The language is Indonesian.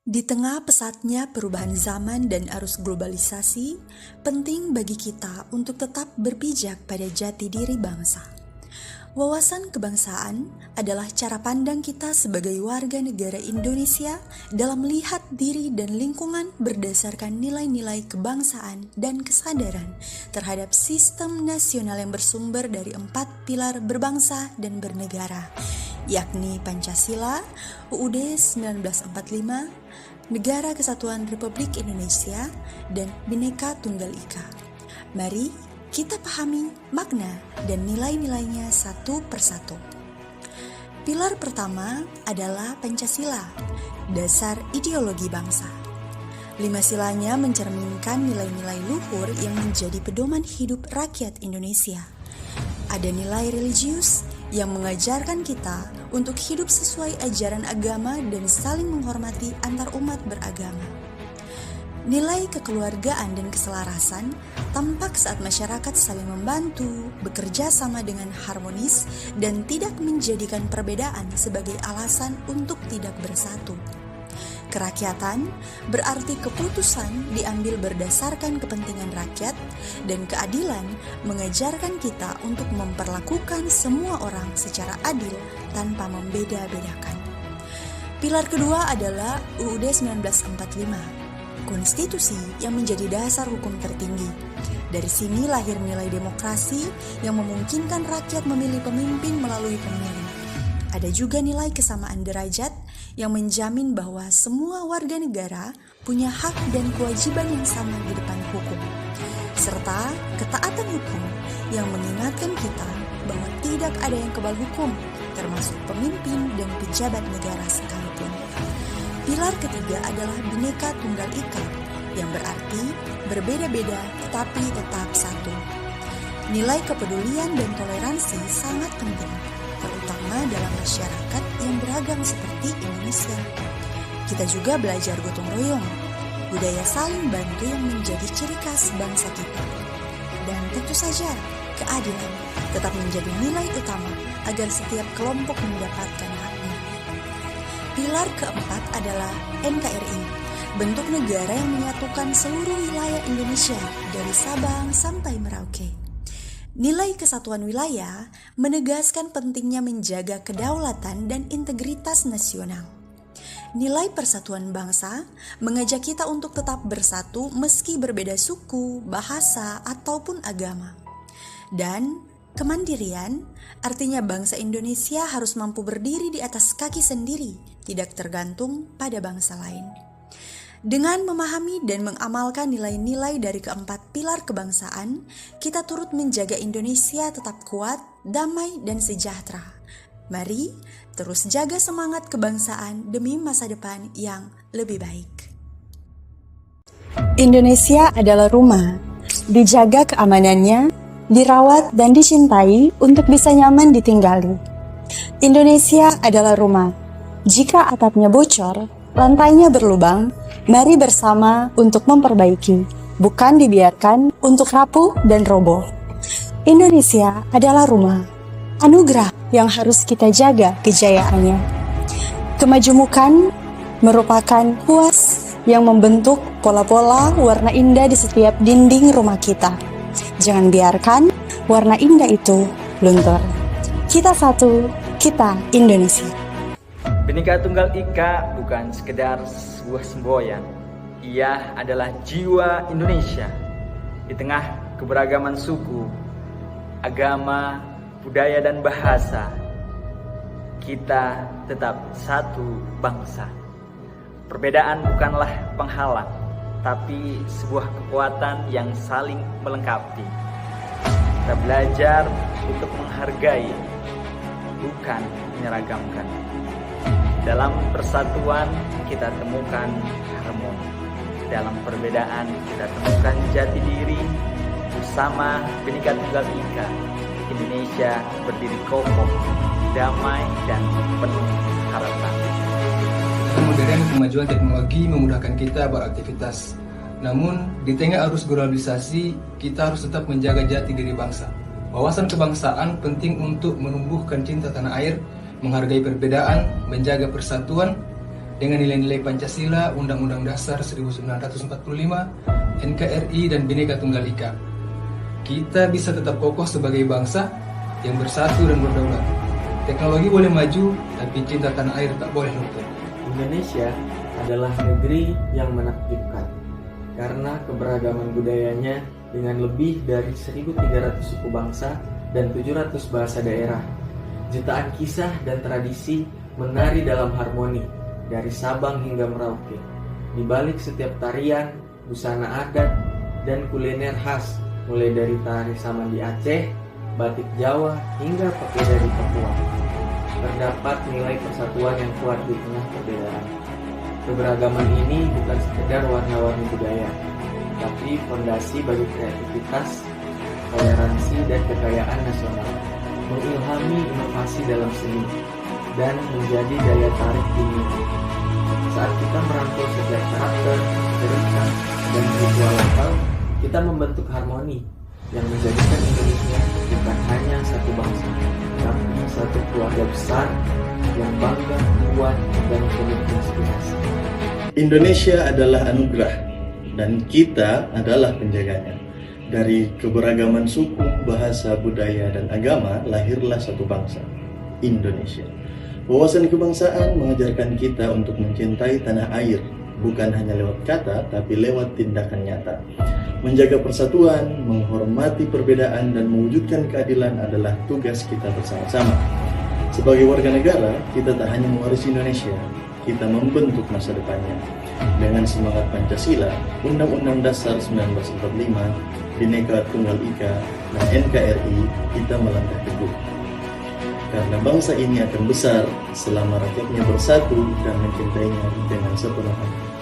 Di tengah pesatnya perubahan zaman dan arus globalisasi, penting bagi kita untuk tetap berpijak pada jati diri bangsa. Wawasan kebangsaan adalah cara pandang kita sebagai warga negara Indonesia dalam melihat diri dan lingkungan berdasarkan nilai-nilai kebangsaan dan kesadaran terhadap sistem nasional yang bersumber dari 4 pilar berbangsa dan bernegara, yakni Pancasila, UUD 1945, Negara Kesatuan Republik Indonesia, dan Bhinneka Tunggal Ika. Mari kita pahami makna dan nilai-nilainya satu persatu. Pilar pertama adalah Pancasila, dasar ideologi bangsa. 5 silanya mencerminkan nilai-nilai luhur yang menjadi pedoman hidup rakyat Indonesia. Ada nilai religius yang mengajarkan kita untuk hidup sesuai ajaran agama dan saling menghormati antar umat beragama. Nilai kekeluargaan dan keselarasan tampak saat masyarakat saling membantu, bekerja sama dengan harmonis, dan tidak menjadikan perbedaan sebagai alasan untuk tidak bersatu. Kerakyatan berarti keputusan diambil berdasarkan kepentingan rakyat, dan keadilan mengajarkan kita untuk memperlakukan semua orang secara adil tanpa membeda-bedakan. Pilar kedua adalah UUD 1945. Konstitusi yang menjadi dasar hukum tertinggi. Dari sini lahir nilai demokrasi yang memungkinkan rakyat memilih pemimpin melalui pemilu. Ada juga nilai kesamaan derajat yang menjamin bahwa semua warga negara punya hak dan kewajiban yang sama di depan hukum. Serta ketaatan hukum yang mengingatkan kita bahwa tidak ada yang kebal hukum, termasuk pemimpin dan pejabat negara sekalipun. Pilar ketiga adalah Bhinneka Tunggal Ika, yang berarti berbeda-beda tetapi tetap satu. Nilai kepedulian dan toleransi sangat penting, terutama dalam masyarakat yang beragam seperti Indonesia. Kita juga belajar gotong royong, budaya saling bantu yang menjadi ciri khas bangsa kita. Dan tentu saja, keadilan tetap menjadi nilai utama agar setiap kelompok mendapatkan haknya. Pilar keempat adalah NKRI, bentuk negara yang menyatukan seluruh wilayah Indonesia dari Sabang sampai Merauke. Nilai kesatuan wilayah menegaskan pentingnya menjaga kedaulatan dan integritas nasional. Nilai persatuan bangsa mengajak kita untuk tetap bersatu meski berbeda suku, bahasa, ataupun agama. Dan kemandirian artinya bangsa Indonesia harus mampu berdiri di atas kaki sendiri, tidak tergantung pada bangsa lain. Dengan memahami dan mengamalkan nilai-nilai dari keempat pilar kebangsaan, kita turut menjaga Indonesia tetap kuat, damai, dan sejahtera. Mari terus jaga semangat kebangsaan demi masa depan yang lebih baik. Indonesia adalah rumah, dijaga keamanannya, dirawat dan dicintai untuk bisa nyaman ditinggali. Indonesia adalah rumah. Jika atapnya bocor, lantainya berlubang, mari bersama untuk memperbaiki, bukan dibiarkan untuk rapuh dan roboh. Indonesia adalah rumah, anugerah yang harus kita jaga kejayaannya. Kemajemukan merupakan kuas yang membentuk pola-pola warna indah di setiap dinding rumah kita. Jangan biarkan warna indah itu luntur. Kita satu, kita Indonesia. Bhinneka Tunggal Ika bukan sekedar sebuah semboyan. Ia adalah jiwa Indonesia. Di tengah keberagaman suku, agama, budaya, dan bahasa, kita tetap satu bangsa. Perbedaan bukanlah penghalang, tapi sebuah kekuatan yang saling melengkapi. Kita belajar untuk menghargai, bukan menyeragamkan. Dalam persatuan kita temukan harmoni. Dalam perbedaan kita temukan jati diri. Bersama Bhinneka Tunggal Ika, Indonesia berdiri kokoh, damai, dan penuh harapan. Modern kemajuan teknologi memudahkan kita beraktivitas. Namun, di tengah arus globalisasi, kita harus tetap menjaga jati diri bangsa. Wawasan kebangsaan penting untuk menumbuhkan cinta tanah air, menghargai perbedaan, menjaga persatuan, dengan nilai-nilai Pancasila, Undang-Undang Dasar 1945, NKRI, dan Bhinneka Tunggal Ika. Kita bisa tetap kokoh sebagai bangsa yang bersatu dan berdaulat. Teknologi boleh maju, tapi cinta tanah air tak boleh luntur. Indonesia adalah negeri yang menakjubkan karena keberagaman budayanya dengan lebih dari 1.300 suku bangsa dan 700 bahasa daerah. Jutaan kisah dan tradisi menari dalam harmoni dari Sabang hingga Merauke. Di balik setiap tarian, busana adat, dan kuliner khas, mulai dari tari saman di Aceh, batik Jawa, hingga pakai dari Papua, terdapat nilai persatuan yang kuat di tengah perbedaan. Keberagaman ini bukan sekedar warna-warni budaya, tapi fondasi bagi kreativitas, toleransi, dan kekayaan nasional, mengilhami inovasi dalam seni, dan menjadi daya tarik dunia. Saat kita merangkul setiap karakter, cerita, dan ritual lokal, kita membentuk harmoni yang menjadikan Indonesia bukan hanya satu bangsa, tapi satu keluarga besar yang bangga, kuat, dan penuh inspirasi. Indonesia adalah anugerah dan kita adalah penjaganya. Dari keberagaman suku, bahasa, budaya, dan agama lahirlah satu bangsa, Indonesia. Wawasan kebangsaan mengajarkan kita untuk mencintai tanah air, bukan hanya lewat kata, tapi lewat tindakan nyata. Menjaga persatuan, menghormati perbedaan, dan mewujudkan keadilan adalah tugas kita bersama-sama. Sebagai warga negara, kita tak hanya mewarisi Indonesia, kita membentuk masa depannya. Dengan semangat Pancasila, Undang-Undang Dasar 1945, Bhinneka Tunggal Ika, dan NKRI, kita melangkah teguh. Karena bangsa ini akan besar selama rakyatnya bersatu dan mencintainya dengan sepenuh hati.